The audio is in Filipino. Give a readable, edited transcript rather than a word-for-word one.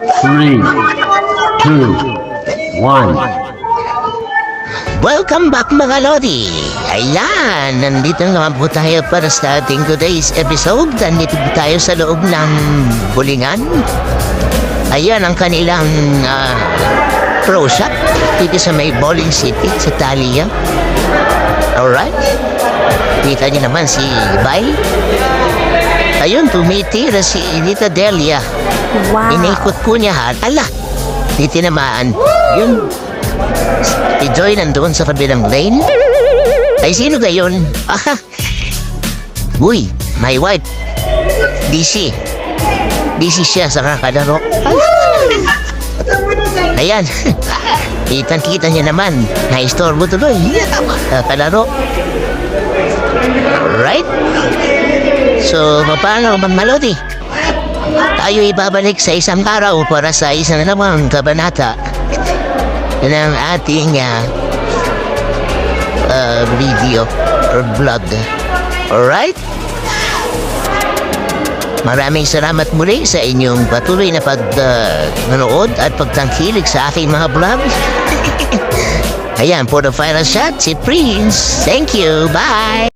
Three, two, one. Welcome back mga Lodi! Ayan, nandito naman po tayo para sa ating today's episode. Nandito po tayo sa loob ng Bulingan. Ayan ang kanilang pro shop dito sa may Bowling City, sa Talia. Alright? Kita niyo naman si Bay. Ayun, tumitira si Edita Delia. Wow. Inikot po niya ala, di tinamaan. Yun, si Joy nandoon sa kabilang lane. Ay, sino gayon? Uy, my wife. DC. DC siya sa kakalaro. Ayan. Kitang-kita niya naman. Na-istorbo tuloy. Kalaro. Right? So, paano Mang Malodi? Tayo ibabalik sa isang araw para sa isang namang kabanata ng ating video or vlog. Alright? Maraming salamat muli sa inyong patuloy na pag-manood at pagtangkilik sa aking mga vlog. Ayan, for the final shot, si Prince. Thank you. Bye!